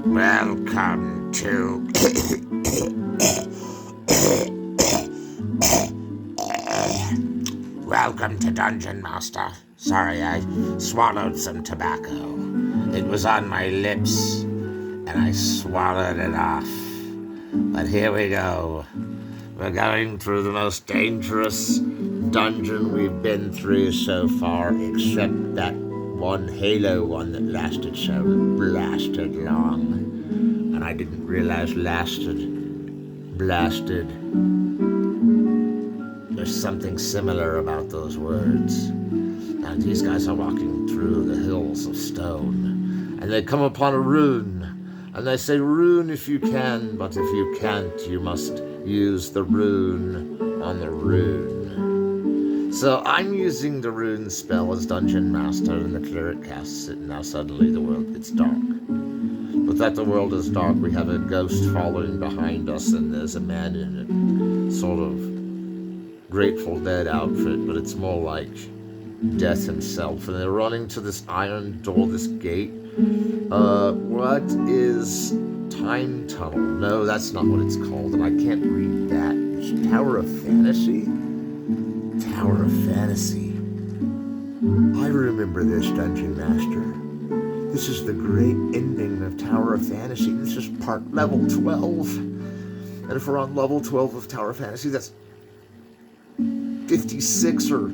Welcome to Welcome to Dungeon Master. Sorry, I swallowed some tobacco. It was on my lips, and I swallowed it off. But here we go. We're going through the most dangerous dungeon we've been through so far, except that one Halo one that lasted so blasted long. And I didn't realize blasted. There's something similar about those words. Now these guys are walking through the hills of stone, and they come upon a rune, and they say, rune if you can, but if you can't, you must use the rune on the rune. So I'm using the rune spell as Dungeon Master, and the cleric casts it, and now suddenly the world gets dark. But that the world is dark, we have a ghost following behind us, and there's a man in a sort of Grateful Dead outfit, but it's more like Death himself. And they're running to this iron door, this gate. What is Time Tunnel? No, that's not what it's called, and I can't read that. It's Tower of Fantasy? Tower of Fantasy. I remember this, Dungeon Master. This is the great ending of Tower of Fantasy. This is part level 12. And if we're on level 12 of Tower of Fantasy, that's 56 or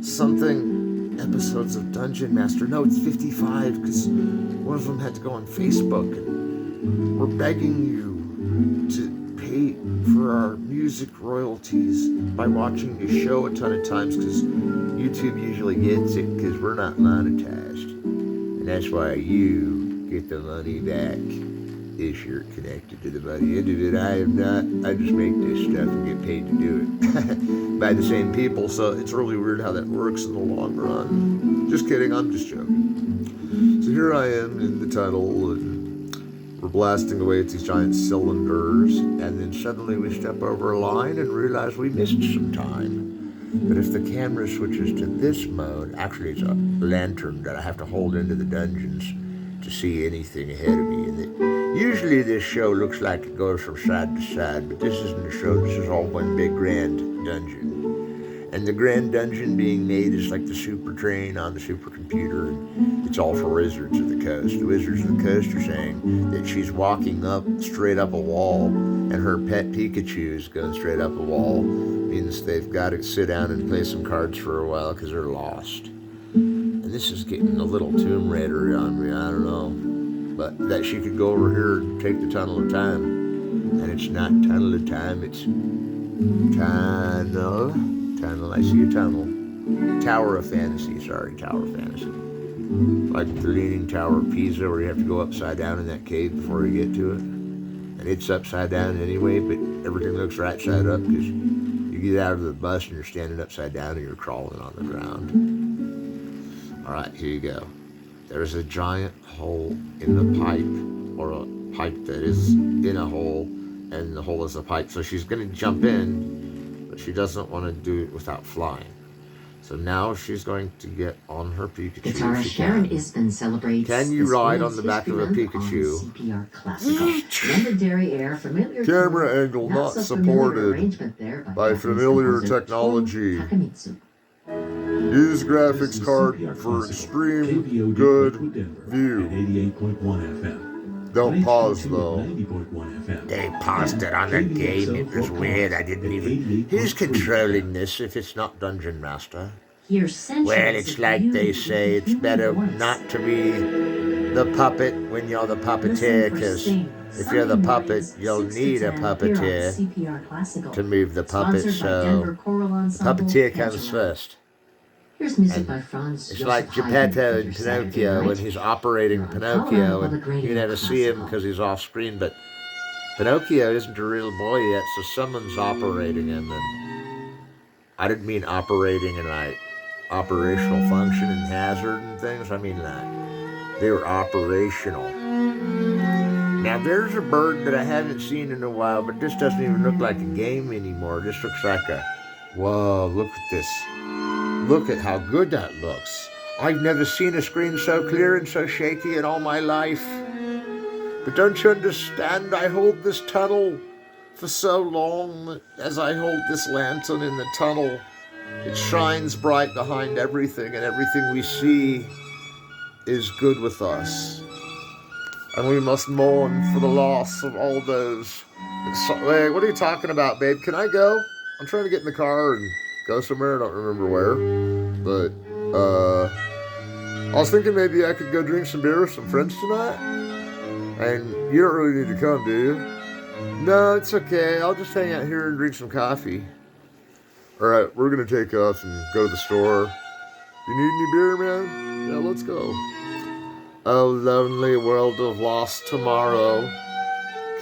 something episodes of Dungeon Master. No, it's 55, because one of them had to go on Facebook. And we're begging you to pay for our music royalties by watching the show a ton of times, because YouTube usually gets it, because we're not monetized. And that's why you get the money back if you're connected to the money end of it. I am not. I just make this stuff and get paid to do it by the same people. So it's really weird how that works in the long run. Just kidding. I'm just joking. So here I am in the tunnel, and we're blasting away at these giant cylinders, and then suddenly we step over a line and realize we missed some time. But if the camera switches to this mode, actually it's a lantern that I have to hold into the dungeons to see anything ahead of me. And usually this show looks like it goes from side to side, but this isn't a show. This is all one big grand dungeon. And the grand dungeon being made is like the super train on the supercomputer. And it's all for Wizards of the Coast. The Wizards of the Coast are saying that she's walking straight up a wall, and her pet Pikachu is going straight up a wall. Means they've got to sit down and play some cards for a while because they're lost. And this is getting a little Tomb Raider on me, I don't know. But that she could go over here and take the Tunnel of Time. And it's not Tunnel of Time, it's Tunnel, I see a tunnel. Tower of Fantasy, Tower of Fantasy. Like the Leaning Tower of Pisa, where you have to go upside down in that cave before you get to it. And it's upside down anyway, but everything looks right side up, because you get out of the bus and you're standing upside down and you're crawling on the ground. Alright, here you go. There's a giant hole in the pipe, or a pipe that is in a hole, and the hole is a pipe. So she's going to jump in, but she doesn't want to do it without flying. So now she's going to get on her Pikachu. Guitarist Sharon Isbin celebrates. Can you ride on the back of a Pikachu? CPR Classical. Legendary air, familiar Camera angle not supported by familiar technology. Use graphics card for extreme good view. 88.1 FM. Don't pause though. They paused it on the game. It was weird. I didn't even. Who's controlling this if it's not Dungeon Master? Well, it's like they say, it's better not to be the puppet when you're the puppeteer, because if you're the puppet, you'll need a puppeteer to move the puppet, so the puppeteer comes first. Here's music by Franz. It's like Geppetto in Pinocchio when he's operating Pinocchio, and you never see him because he's off screen, but Pinocchio isn't a real boy yet, so someone's operating him. And I didn't mean operating in like operational function and hazard and things. I mean like they were operational. Now there's a bird that I haven't seen in a while, but this doesn't even look like a game anymore. This looks like a, whoa, look at this. Look at how good that looks. I've never seen a screen so clear and so shaky in all my life. But don't you understand? I hold this tunnel for so long that as I hold this lantern in the tunnel, it shines bright behind everything, and everything we see is good with us. And we must mourn for the loss of all those. Wait, what are you talking about, babe? Can I go? I'm trying to get in the car and go somewhere. I don't remember where. But, I was thinking maybe I could go drink some beer with some friends tonight. And you don't really need to come, do you? No, it's okay. I'll just hang out here and drink some coffee. Alright, we're gonna take off and go to the store. You need any beer, man? Yeah, let's go. Oh, lonely world of lost tomorrow.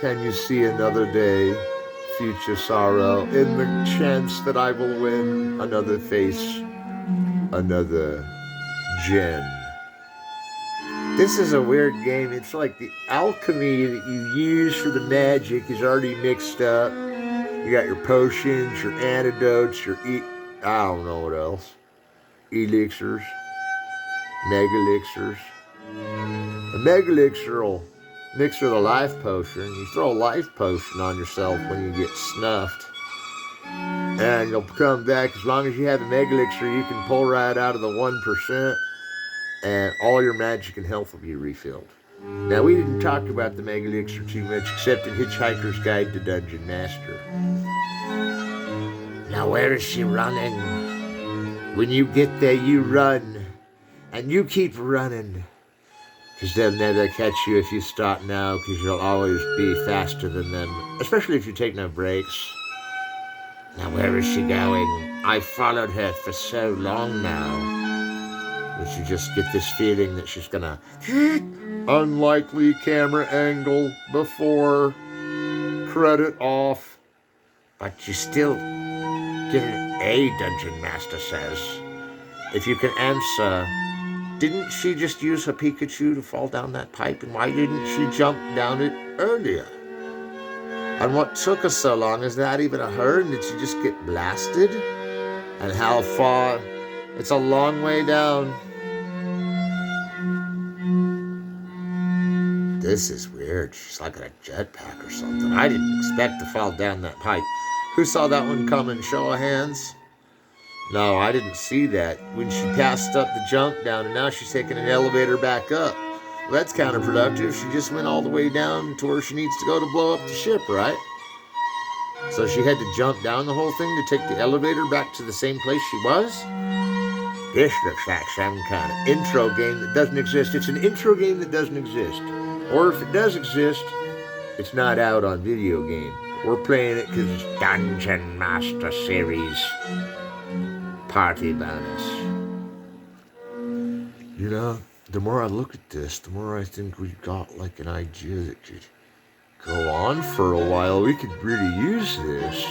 Can you see another day, future sorrow, in the chance that I will win another face, another gem? This is a weird game. It's like the alchemy that you use for the magic is already mixed up. You got your potions, your antidotes, I don't know what else. Elixirs. Mega-elixirs. A mega-elixir will mix with a life potion. You throw a life potion on yourself when you get snuffed. And you'll come back. As long as you have the mega-elixir, you can pull right out of the 1%. And all your magic and health will be refilled. Now, we didn't talk about the Mega Elixir too much, except in Hitchhiker's Guide to Dungeon Master. Now, where is she running? When you get there, you run. And you keep running. Because they'll never catch you if you start now, because you'll always be faster than them. Especially if you take no breaks. Now, where is she going? I followed her for so long now. But you just get this feeling that she's gonna unlikely camera angle before credit off. But you still get an A, Dungeon Master says. If you can answer, didn't she just use her Pikachu to fall down that pipe? And why didn't she jump down it earlier? And what took her so long? Is that even a her? And did she just get blasted? And how far? It's a long way down. This is weird. She's like a jetpack or something. I didn't expect to fall down that pipe. Who saw that one coming? Show of hands? No, I didn't see that. When she passed up the jump down, and now she's taking an elevator back up. Well, that's counterproductive. She just went all the way down to where she needs to go to blow up the ship, right? So she had to jump down the whole thing to take the elevator back to the same place she was? This looks like some kind of intro game that doesn't exist. It's an intro game that doesn't exist. Or if it does exist, it's not out on video game. We're playing it because it's Dungeon Master Series Party Bonus. You know, the more I look at this, the more I think we've got like an idea that could go on for a while. We could really use this.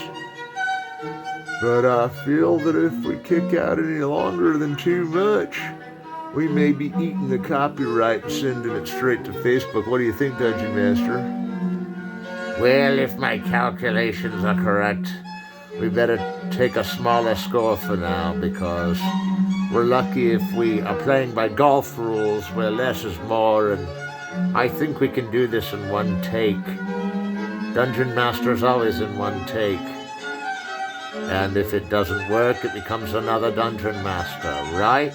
But I feel that if we kick out any longer than too much, we may be eating the copyright and sending it straight to Facebook. What do you think, Dungeon Master? Well, if my calculations are correct, we better take a smaller score for now, because we're lucky if we are playing by golf rules where less is more, and I think we can do this in one take. Dungeon Master's always in one take. And if it doesn't work, it becomes another Dungeon Master. Right,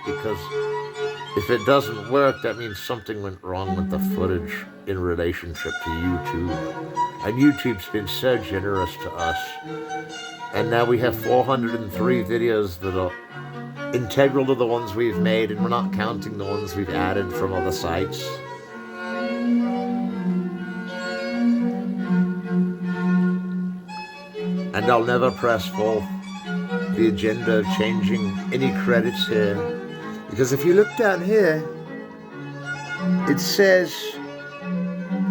because if it doesn't work, that means something went wrong with the footage in relationship to YouTube. And YouTube's been so generous to us. And now we have 403 videos that are integral to the ones we've made, and we're not counting the ones we've added from other sites. And I'll never press for the agenda of changing any credits here. Because if you look down here, it says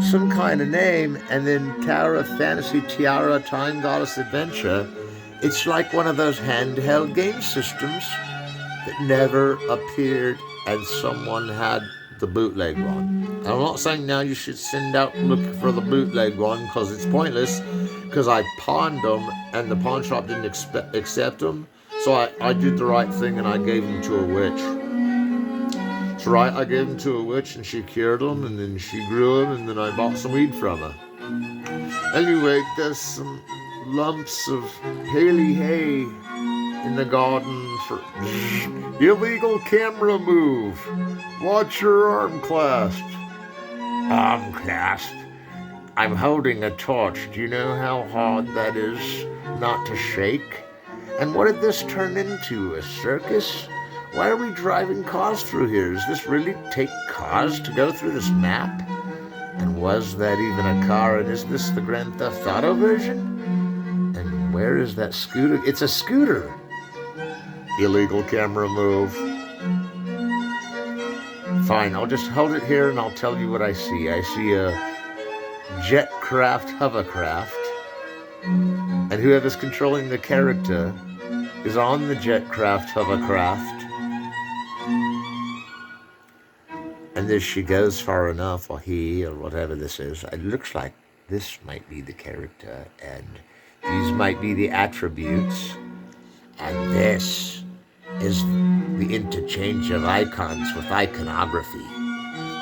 some kind of name, and then Tower of Fantasy, Tiara, Time Goddess Adventure. It's like one of those handheld game systems that never appeared, and someone had the bootleg one. I'm not saying now you should send out looking for the bootleg one, because it's pointless, because I pawned them and the pawn shop didn't accept them. So I did the right thing and I gave them to a witch. That's right, I gave them to a witch and she cured them, and then she grew them, and then I bought some weed from her. Anyway, there's some lumps of Haley hay in the garden for illegal camera move. Watch your arm clasp. Arm clasp? I'm holding a torch. Do you know how hard that is not to shake? And what did this turn into? A circus? Why are we driving cars through here? Does this really take cars to go through this map? And was that even a car? And is this the Grand Theft Auto version? And where is that scooter? It's a scooter. Illegal camera move. Fine, I'll just hold it here and I'll tell you what I see. I see a Jetcraft hovercraft. And whoever's controlling the character is on the Jetcraft hovercraft. And as she goes far enough, or he, or whatever this is, it looks like this might be the character, and these might be the attributes, and this is the interchange of icons with iconography.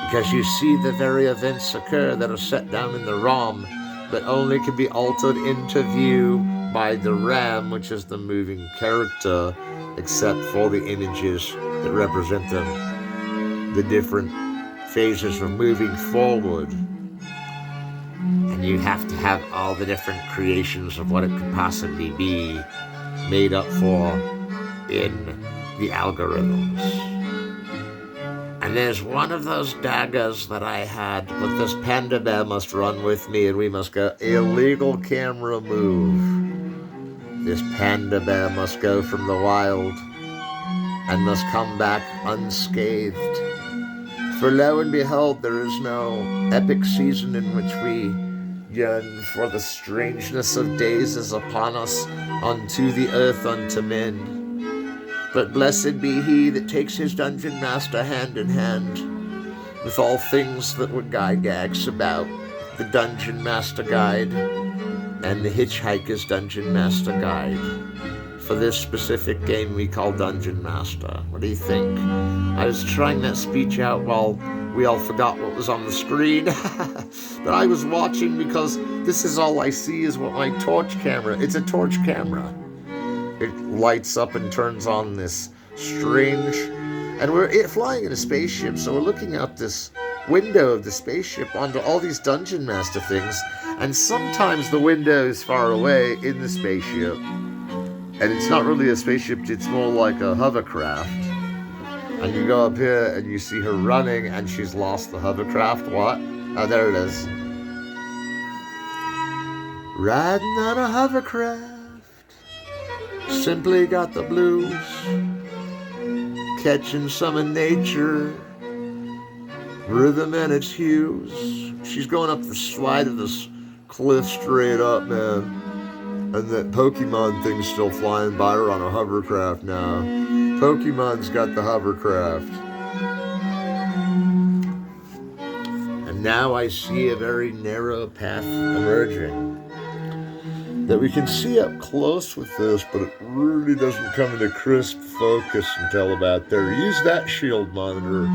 Because you see the very events occur that are set down in the ROM, but only can be altered into view by the RAM, which is the moving character, except for the images that represent them, the different phases of moving forward. And you have to have all the different creations of what it could possibly be made up for in the algorithms. And there's one of those daggers that I had, but this panda bear must run with me and we must go illegal camera move. This panda bear must go from the wild and must come back unscathed. For lo and behold, there is no epic season in which we yearn, for the strangeness of days is upon us, unto the earth, unto men. But blessed be he that takes his dungeon master hand in hand with all things that were Gygax about the Dungeon Master Guide and the Hitchhiker's Dungeon Master Guide for this specific game we call Dungeon Master. What do you think? I was trying that speech out while we all forgot what was on the screen. But I was watching because this is all I see is what my torch camera, it's a torch camera. It lights up and turns on this strange, and we're flying in a spaceship, so we're looking out this window of the spaceship onto all these Dungeon Master things, and sometimes the window is far away in the spaceship, and it's not really a spaceship, it's more like a hovercraft. And you go up here and you see her running and she's lost the hovercraft. What? Oh, there it is. Riding on a hovercraft. Simply got the blues. Catching some of nature. Rhythm and its hues. She's going up the slide of this cliff straight up, man. And that Pokemon thing's still flying by her on a hovercraft now. Pokemon's got the hovercraft. And now I see a very narrow path emerging that we can see up close with this, but it really doesn't come into crisp focus until about there. Use that shield monitor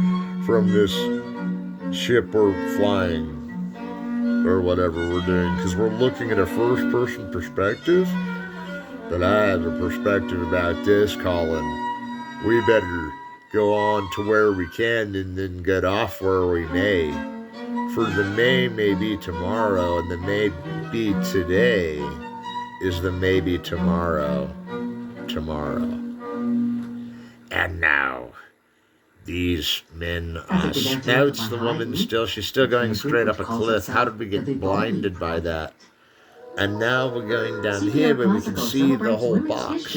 from this ship we're flying, or whatever we're doing, because we're looking at a first-person perspective. But I have a perspective about this, Colin. We better go on to where we can and then get off where we may. For the may be tomorrow, and the may be today is the maybe tomorrow. And now, these men are... Now it's the woman still. She's still going straight up a cliff. How did we get blinded by that? And now we're going down here where we can see the whole box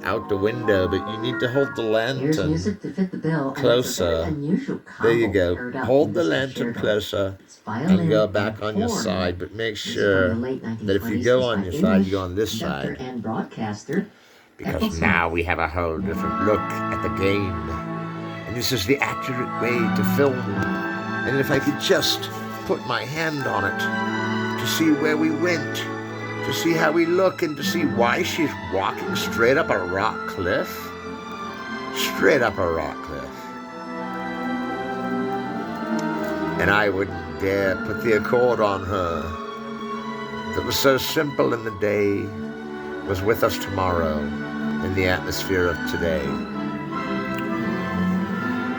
out the window, but you need to hold the lantern closer. There you go. Hold the lantern closer and go back on your side, but make sure that if you go on your side, you go on this side. Because now we have a whole different look at the game. And this is the accurate way to film. And if I could just put my hand on it to see where we went, to see how we look, and to see why she's walking straight up a rock cliff. Straight up a rock cliff. And I wouldn't dare put the accord on her that was so simple in the day, was with us tomorrow, in the atmosphere of today.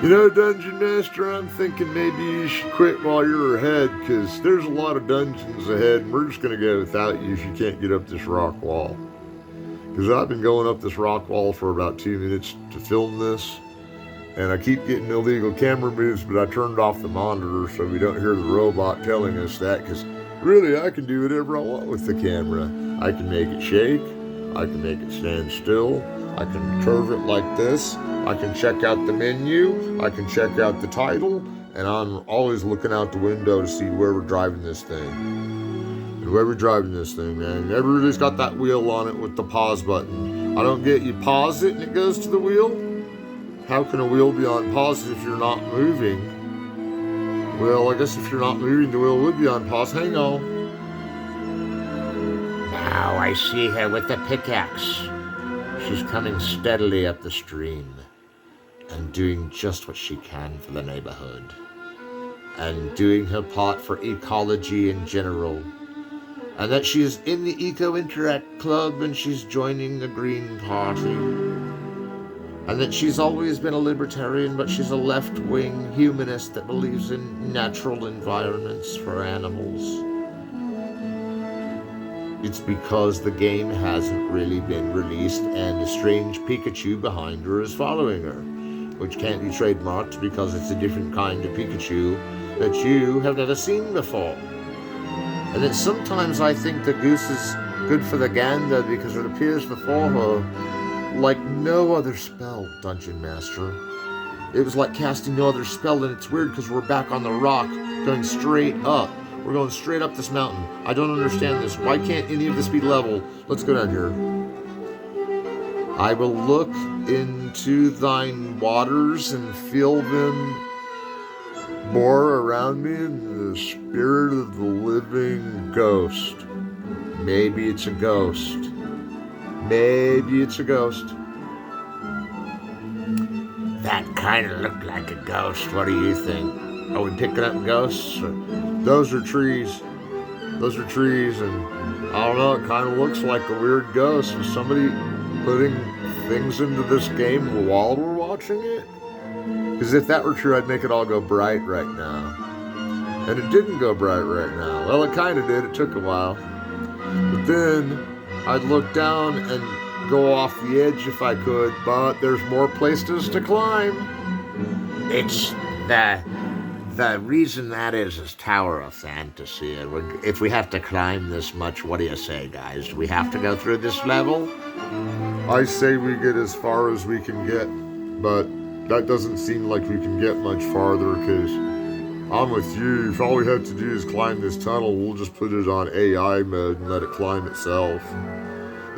You know, Dungeon Master, I'm thinking maybe you should quit while you're ahead, because there's a lot of dungeons ahead, and we're just going to go without you if you can't get up this rock wall. Because I've been going up this rock wall for about 2 minutes to film this, and I keep getting illegal camera moves, but I turned off the monitor so we don't hear the robot telling us that, because really I can do whatever I want with the camera. I can make it shake, I can make it stand still, I can curve it like this, I can check out the menu, I can check out the title, and I'm always looking out the window to see where we're driving this thing. And where we're driving this thing, man. Everybody's got that wheel on it with the pause button. I don't get, you pause it and it goes to the wheel? How can a wheel be on pause if you're not moving? Well, I guess if you're not moving, the wheel would be on pause. Hang on. Now I see her with the pickaxe. She's coming steadily up the stream and doing just what she can for the neighborhood and doing her part for ecology in general. And that she is in the Eco Interact Club and she's joining the Green Party. And that she's always been a libertarian, but she's a left-wing humanist that believes in natural environments for animals. It's because the game hasn't really been released and a strange Pikachu behind her is following her, which can't be trademarked because it's a different kind of Pikachu that you have never seen before. And that sometimes I think the goose is good for the gander because it appears before her like no other spell, Dungeon Master. It was like casting no other spell, and it's weird because we're back on the rock going straight up. We're going straight up this mountain. I don't understand this. Why can't any of this be level? Let's go down here. I will look into thine waters and feel them more around me in the spirit of the living ghost. Maybe it's a ghost. Maybe it's a ghost. That kind of looked like a ghost. What do you think? Are we picking up ghosts? Those are trees. Those are trees, and I don't know, it kind of looks like a weird ghost. Is somebody putting things into this game while we're watching it? Because if that were true, I'd make it all go bright right now. And it didn't go bright right now. Well, it kind of did. It took a while. But then I'd look down and go off the edge if I could, but there's more places to climb. It's the reason that is Tower of Fantasy. If we have to climb this much, what do you say, guys? Do we have to go through this level? I say we get as far as we can get, but that doesn't seem like we can get much farther, because I'm with you. If all we have to do is climb this tunnel, we'll just put it on AI mode and let it climb itself.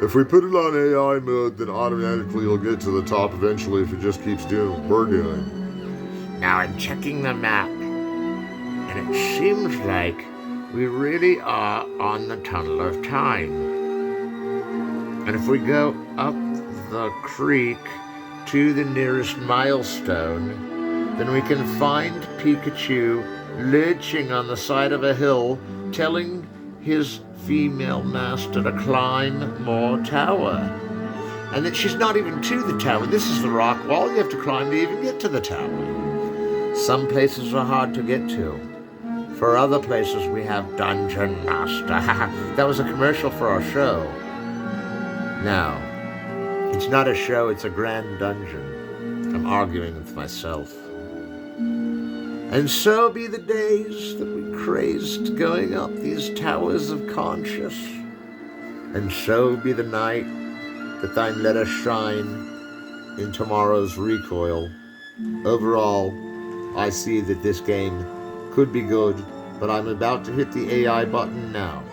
If we put it on AI mode, then automatically you'll get to the top eventually if it just keeps doing what we're doing. Now I'm checking the map, and it seems like we really are on the Tunnel of Time. And if we go up the creek to the nearest milestone, then we can find Pikachu lurching on the side of a hill, telling his female master to climb more tower. And that she's not even to the tower. This is the rock wall you have to climb to even get to the tower. Some places are hard to get to. For other places, we have Dungeon Master. That was a commercial for our show. Now, it's not a show, it's a grand dungeon. I'm arguing with myself. And so be the days that we crazed going up these towers of conscious. And so be the night that thine let us shine in tomorrow's recoil. Overall, I see that this game could be good, but I'm about to hit the AI button now.